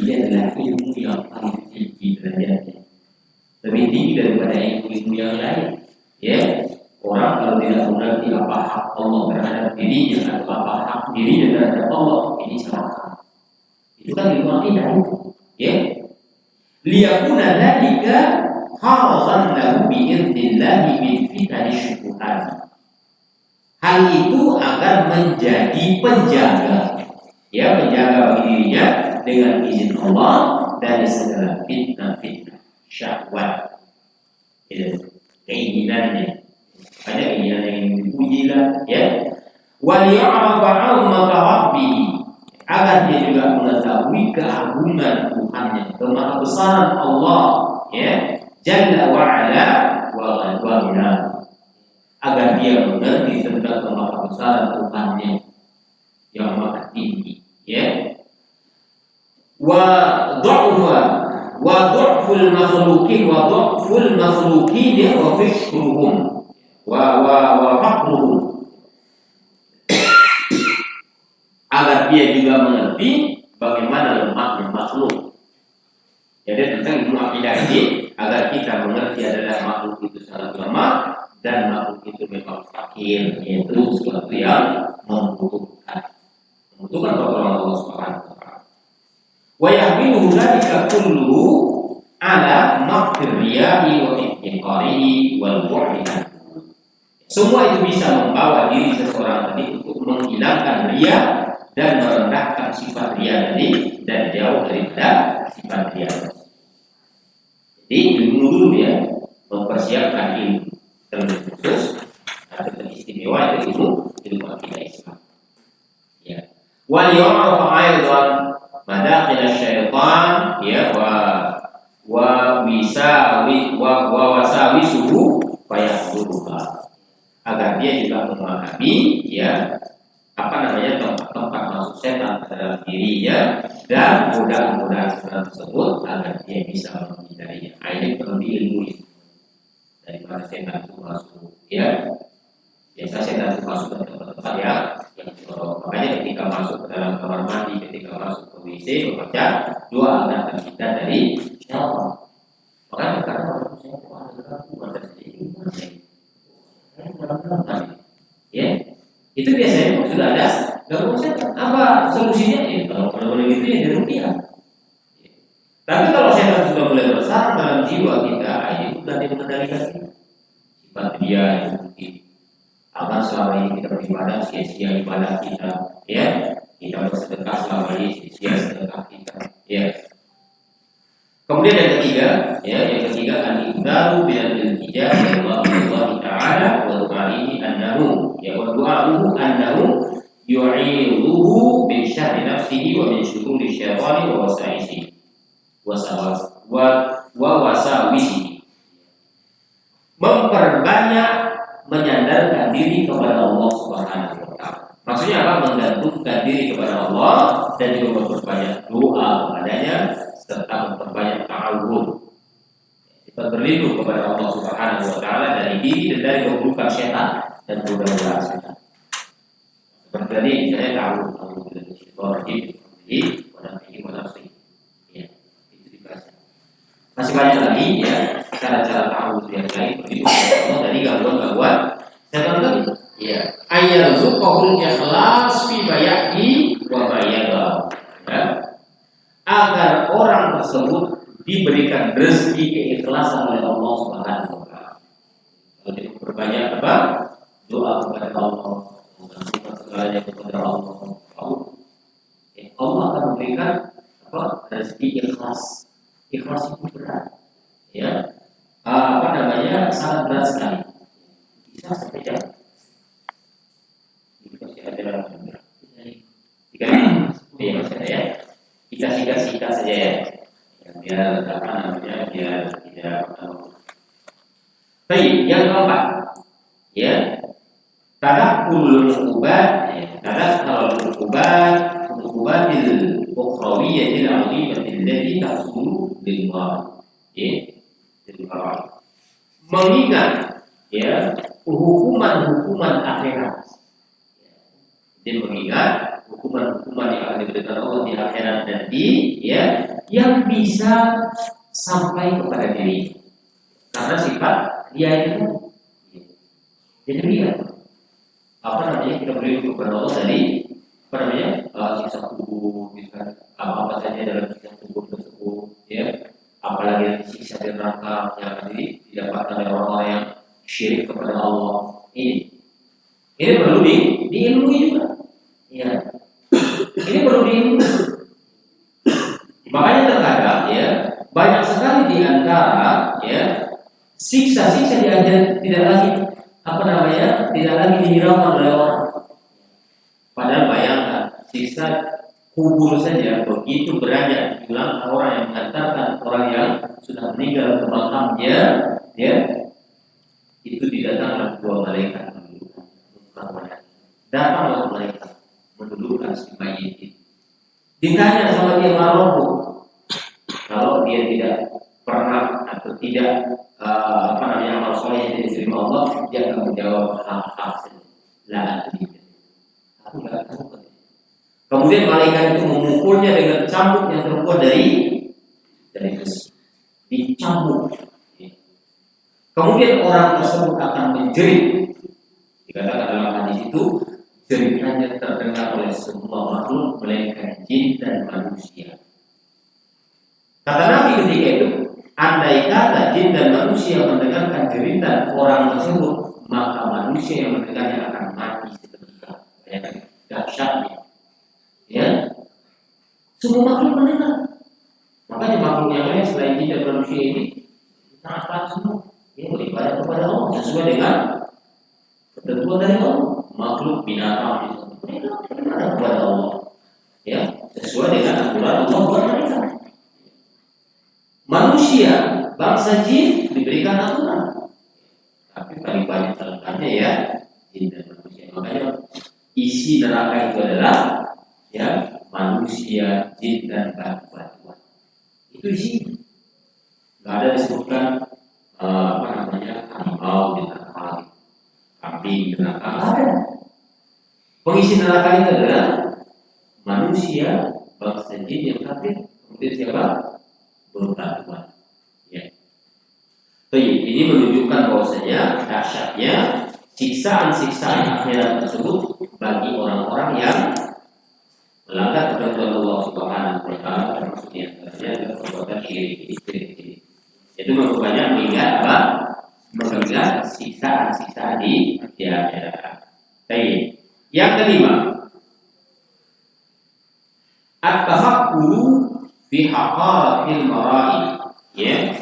ini adalah ilmu yang paling tinggi derajatnya, lebih tinggi daripada ilmu yang lain. Ya, orang kalau tidak mengerti apa hak Allah terhadap dirinya atau apa hak dirinya terhadap Allah, ini salah. Itu kan ilmu akidah, ya. Liyakuna dzalika harzan lahu bi'idznillah min fitani syubhat. Hal itu agar menjadi penjaga, ya, penjaga bagi dirinya dengan izin Allah dari segala fitnah-fitnah syahwat, itu keinginannya. Ada keinginan yang dipuji lah, ya. Wal ya'rafa 'azmata rabbih, agar dia juga mengetahui keagungan Tuhannya, kemahabesaran Allah, ya, Jalla wa 'ala wa ghana, agar dia mengerti tentang kemahabesaran Tuhannya yang maha tinggi, ya. Wa dha'ful makhluqin wa fikruhum wa faqruhum, dia juga mengerti bagaimana lemahnya makhluk. Jadi tentang ilmu akidah ini agar kita mengerti adalah makhluk itu sangat lemah dan makhluk itu memang fakir, yaitu sesuatu yang membutuhkan pertolongan Allah Subhanahu wa taala. Wa yahmiluhu dzalika kulluhu ala maqdir riya'i wa ihtiqarihi wal bu'di. Semua itu bisa membawa diri seseorang tadi untuk menghilangkan riya dan merendahkan sifat riya tadi dan jauh daripada sifat riya. Jadi dulu ya mempersiapkan ilmu terlebih khusus atau teristimewa itu ilmu akidah Islam. Ya. Wal yu'rafu aidan madakhil syaitan ya wa wasawisuhu fayahduruha, agar dia juga memahami ya tempat masuk setan ke dalam dirinya dan godaan-godaan setan tersebut agar dia bisa menghindarinya. Ini perlu diilmui dari mana setan itu masuk ya. Biasa setan itu masuk ke tempat-tempat yang makanya ketika masuk ke dalam kamar mandi, ketika masuk ke WC membaca doa agar kita dari syaitan. Makanya karena orang syaitan adalah bukan ya, itu biasanya sudah ada gangguan setan. Apa solusinya? Ya, kalau benar-benar gitu ya dirupiah. Tapi kalau setan sudah mulai besar dalam jiwa kita, ini sudah mengendalikan kita. Sifat dia yang mungkin agar selama ini kita beribadah sia-sia ibadah kita, ya kita bersedekah selama ini sia-sia sedekah kita, ya. Kemudian yang ketiga al-iqdaru bil iltija ila Allah Ta'ala wa du'aihi annahu yu'iduhu min syarri nafsihi wa min syururi syaitani wa wasawisihi. Memperbanyak menyandarkan diri kepada Allah Subhanahu wa taala. Maksudnya apa? Menggantungkan diri kepada Allah dan juga memperbanyak doa kepadanya serta memperbanyak ta'awudz. Kita berlindung kepada Allah Subhanahu wa taala dari diri dan dari keburukan setan dan godaan setan. Seperti tadi misalnya ta'awudz dari syaitan rajim, ya, itu dibaca. Masih banyak lagi ya cara-cara ta'awudz yang lain begitu dari gangguan-gangguan setan tadi. Ya, ayyarzuqahul ikhlas fi bayati wa bayyada. Ya. Agar orang tersebut diberikan rezeki keikhlasan oleh Allah Subhanahu wa taala. Kalau dia berbanyak apa? Doa kepada Allah, menggantungkan segalanya kepada Allah. Allah akan memberikan apa? Rezeki ikhlas. Ikhlas itu berat. Ya. Sangat berat sekali. Bisa saja. Kita sikat saja ya. Biar biar tidak. Baik, yang keempat, ya, tadabbur uqubat, tadabbur uqubatil ukhrawiyatil 'azimatil lati tahsulu lil mar'ah. Mengingat ya hukuman-hukuman akhirat. Jadi mengingat hukuman-hukuman yang akan diberikan Allah di akhirat nanti, ya, yang bisa sampai kepada diri. Karena sifat dia itu, jadi lihat kita beri kepada Allah dari siksa kubur, bisa apa saja dalam siksa kubur tersebut, ya, apalagi siksa di neraka yang akan didapatkan oleh orang-orang yang syirik kepada Allah. Ini perlu diilmui juga. Ya. Ini perlu diilmui. Makanya terkadang ya banyak sekali di antara ya siksa-siksa diajar tidak lagi dihiraukan oleh orang. Padahal bayangkan siksa kubur saja begitu beranjak bilang orang yang mengantarkan orang yang sudah meninggal ke makamnya, ya, itu didatangkan dua malaikat. Datanglah mereka mendudukkan si mayit itu. Ditanya sama dia maroko, kalau dia tidak pernah atau tidak amal soleh yang diterima Allah, dia akan menjawab hal-hal lah. Aku nggak tahu. Kemudian malaikat itu memukulnya dengan cambuk yang terbuat dari besi. Dicambuk. Kemudian orang tersebut akan menjerit. Dikatakan dalam hadis itu, jeritannya terdengar oleh semua makhluk, melainkan jin dan manusia. Kata Nabi ketika itu, andai kata jin dan manusia mendengarkan jeritan orang tersebut, maka manusia yang mendengarnya akan mati seketika. Dahsyatnya. Ya, semua makhluk mendengar. Makanya makhluk yang lain selain jin dan manusia ini sangat taat semua. Ya, beribadah kepada Allah sesuai dengan ketentuan dari Allah. Makhluk binatang itu beribadah kepada Allah. Ya, sesuai dengan aturan Allah buat mereka. Manusia, bangsa jin diberikan aturan, tapi paling banyak terletaknya ya jin dan manusia. Makanya isi neraka itu adalah ya manusia, jin dan batu-batuan. Itu isinya. Nggak ada disebutkan harimau di neraka, kambing di neraka. Ada. Pengisi neraka itu adalah manusia, bangsa jin yang kafir, kemudian siapa? Berbatuan. Ya. Ini menunjukkan bahwasanya dahsyatnya siksaan-siksaan akhirat tersebut bagi orang-orang yang melanggar ketentuan Allah Subhanahu wa taala, termasuk di antaranya perbuatan syirik. Itu banyak mengingat apa? Mengingat siksaan-siksaan di akhirat. Baik. Yang kelima, at-tafakkuru fi haqaratil mara'i, ya.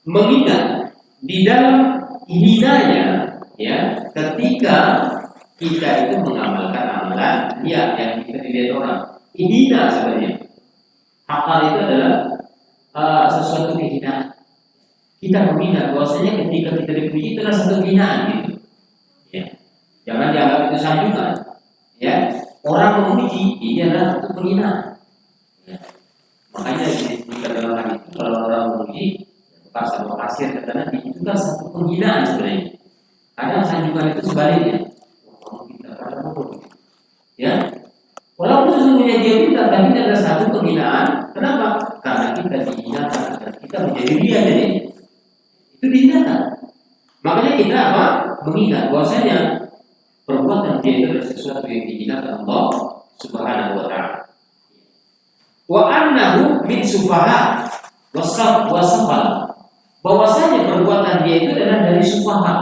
Mengingat di dalam hinanya, ya, ketika kita itu mengamalkan amalan yang kita dilihat orang. Hina sebenarnya. Hakal itu adalah sesuatu kehinaan. Kita menghina, bahwasanya ketika kita dipuji itu adalah satu kehinaan gitu. Ya. Jangan dianggap itu sanjungan. Ya. Orang memuji ini adalah satu penghinaan. Ya. Makanya disebutkan dalam hadis itu kalau orang memuji bekas sama pasir kata Nabi itu kan satu penghinaan sebenarnya. Kadang sanjungan itu sebaliknya. Kalau kita pada mulut, ya. Walaupun sesungguhnya dia pintar, tapi ini adalah satu penghinaan. Kenapa? Karena kita dihinakan dan kita menjadi dia jadi. Itu dihinakan. Makanya kita apa? Menghina. Bahwasanya perbuatan dia itu adalah sesuatu yang dihinakan Allah Subhanahu wa taala. Wa annahu min sufaha wasafal. Bahwasanya perbuatan dia itu adalah dari sufaha.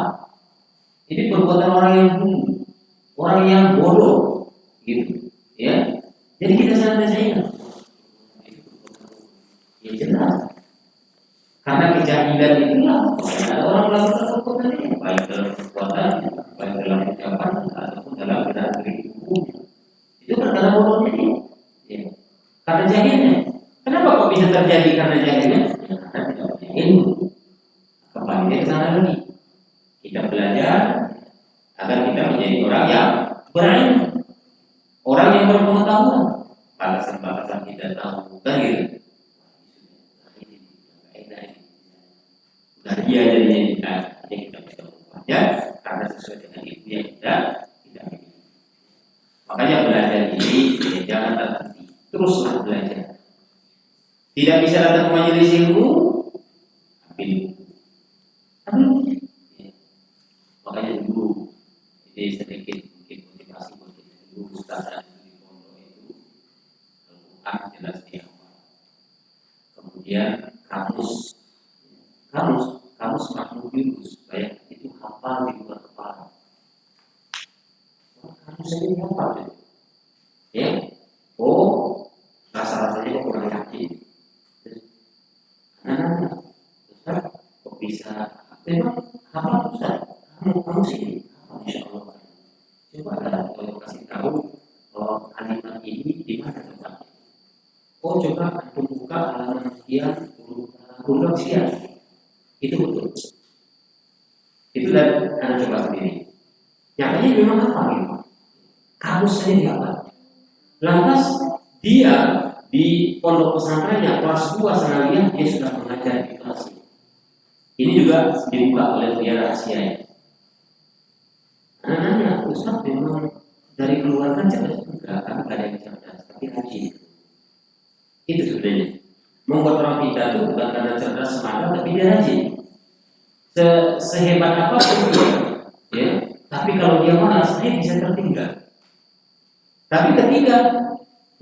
Ini perbuatan orang yang dulu, orang yang bodoh, gitu, ya. Jadi kita santai-santai. Ya jelas. Karena kejahilan itulah ada orang melakukan perbuatan ini, baik dalam perbuatan, baik dalam ucapan, ataupun dalam gerak-gerik tubuhnya. Itu karena bodohnya ini. Ya. Karena jahilnya. Kenapa kok bisa terjadi karena jahilnya? Ya, karena tidak punya ilmu. Kembali ke sana lagi. Kita belajar agar kita menjadi orang yang berilmu, orang yang berpengetahuan. Batasan-batasan kita tahu, kan gitu. Nah, dia jadinya kita bisa berubahnya karena sesuai dengan itu yang kita tidak miliki. Makanya belajar ini jangan terhenti, teruslah belajar. Tidak bisa datang ke majelis ilmu, tapi makanya dulu ini sedikit mungkin motivasi buat kita dulu ustaz di pondok itu Al-Quran jelas di awal. Kemudian kamus makhluk virus kayak itu hafal di luar kepala. Kamus ini hafal deh. Ya, rasa-rasanya kok kurang yakin. Ustaz, kok bisa? Memang hafal Ustaz. Kamu sih, insya Allah. Coba kalau kasih tahu kalimat ini di mana tempatnya. Coba aku buka halaman sekian, huruf sekian. Itu betul. Itu dan anda coba sendiri. Nyatanya memang apa gitu? Kamus saja dihafal. Lantas dia di pondok pesantrennya kelas 2 sanawiyah dia sudah mengajar di kelas ini. Ini juga dibuka oleh dia rahasianya. Anak-anak Ustaz memang dari keluarga cerdas, enggak, kan ada yang cerdas, tapi rajin. Itu sebenarnya. Membuat orang pintar itu bukan karena cerdas semata, tapi dia rajin. Sehebat apapun dia, ya. Tapi kalau dia malas, dia bisa tertinggal. Tapi ketika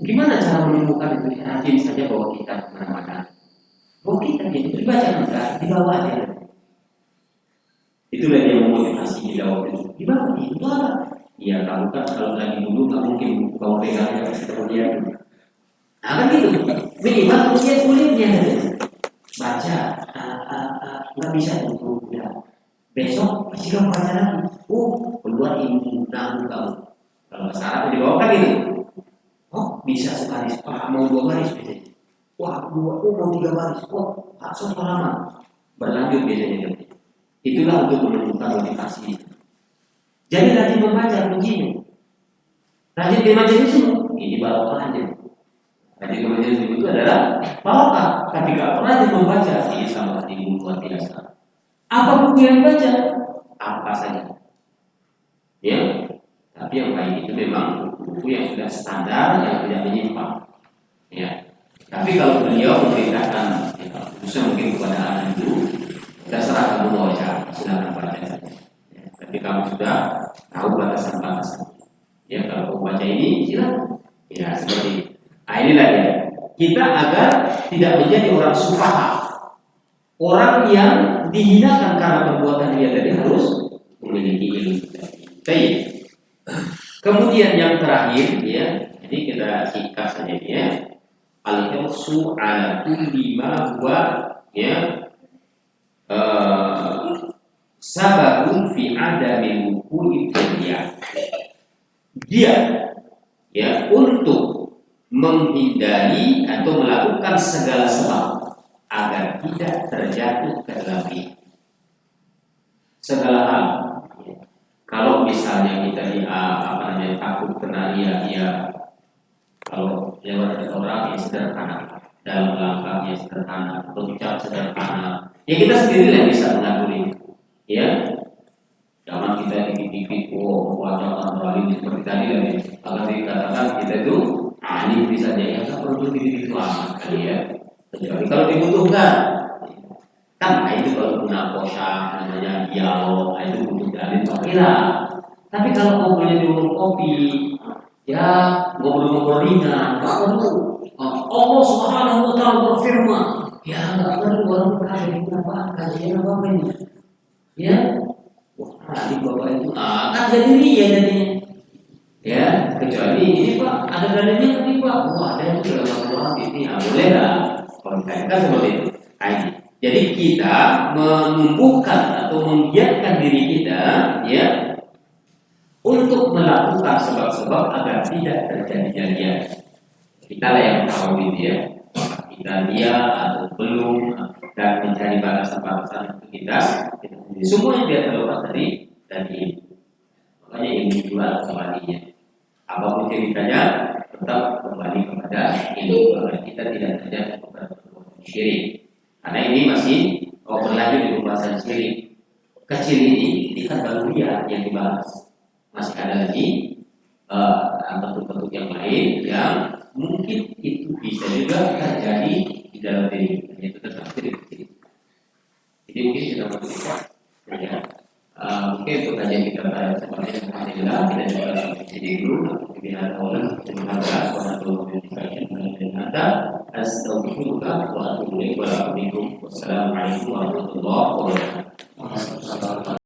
gimana cara menemukan itu? Rajin saja bawa kita kemana-mana. Bawa kita gitu, dibaca enggak, dibawa aja. Itulah yang memotivasi di dalam itu. Dibawa itu apa? Ya kamu kan kalau lagi dulu nggak mungkin kamu pegangnya kemudian. Nah kan gitu. Minimal usia kulitnya baca, nggak bisa itu. Ya. Besok pasti kamu baca lagi. Keluar ilmu nahu kamu. Kalau bahasa Arab dibawa kan gitu. Oh bisa sekali. Mau 2 baris biasanya. Wah 2, mau 3 baris. Satu halaman. Berlanjut biasanya. Itulah untuk menentukan motivasi. Jadi rajin membaca kuncinya. Rajin membaca itu ini barokahnya. Rajin membaca itu adalah barokah. Tapi kalau rajin membaca ini sama ilmu luar biasa. Apa buku yang baca? Apa saja. Ya. Tapi yang baik itu memang buku yang sudah standar yang tidak menyimpang. Ya. Tapi kalau beliau memberitakan, khususnya mungkin kepada anak itu, terserah kamu mau baca, silakan baca saja. Ya, tapi kamu sudah tahu batasan-batasan. Ya, kalau kamu baca ini, silakan. Ya, seperti ini. Nah, inilah ya. Kita agar tidak menjadi orang sufaha, orang yang dihinakan karena perbuatan dia tadi harus memiliki ilmu. Baik. Kemudian yang terakhir, ya, jadi kita singkat saja ya. Al-hirsu ala kulli ma huwa ya sababun fi adami wuqu'i fi'liyah. Dia ya untuk menghindari atau melakukan segala sebab agar tidak terjatuh ke dalam segala hal. Kalau misalnya kita takut kena ria, kalau lewat ada orang yang sederhana, dalam langkah yang sederhana, atau bicara sederhana, ya kita sendiri yang bisa mengatur itu. Ya, jangan kita dikit-dikit, wajahkan terlalu seperti tadi lagi. Akan dikatakan kita itu ini bisa saja ya, tak perlu dikit-dikit amat kali ya. Kecuali kalau dibutuhkan. Kan itu kalau guna kosa, namanya dialog, itu butuh dalil kira. Tapi kalau ngobrolnya di warung kopi, ya ngobrol-ngobrol ringan, nggak perlu. Allah Subhanahu Wa Taala berfirman, ya nggak perlu orang kajian apa, kajian apa ini, ya. Wah, di bapak itu, kan jadi dia jadinya, ya. Kecuali ini Pak, ada dalilnya tapi Pak, ada yang dalam Al-Quran ini, boleh lah. Kalau dikaitkan seperti itu, jadi kita menumbuhkan atau membiarkan diri kita, ya, untuk melakukan sebab-sebab agar tidak terjadinya ria. Kita lah yang tahu gitu ya, kita ria atau belum, dan mencari batasan-batasan untuk kita. Semuanya dia terlepas dari ini. Makanya ilmu jual kembalinya. Apapun ceritanya, tetap kembali kepada ilmu agar kita tidak terjadi kepada perbuatan syirik. Karena ini masih berlanjut di pembahasan syirik. Kecil ini kita baru ria yang dibahas. Masih ada lagi bentuk-bentuk yang lain yang mungkin itu bisa juga terjadi di dalam diri kita, yaitu tentang diri. Jadi mungkin kita bercerita, ya. Mungkin untuk kajian kita pada kesempatan Alhamdulillah kita coba sampai sini dulu. Bila orang terima kasih warahmatullahi wabarakatuh. Astagfirullah wa atubu ilaik. Wassalamualaikum warahmatullahi wabarakatuh.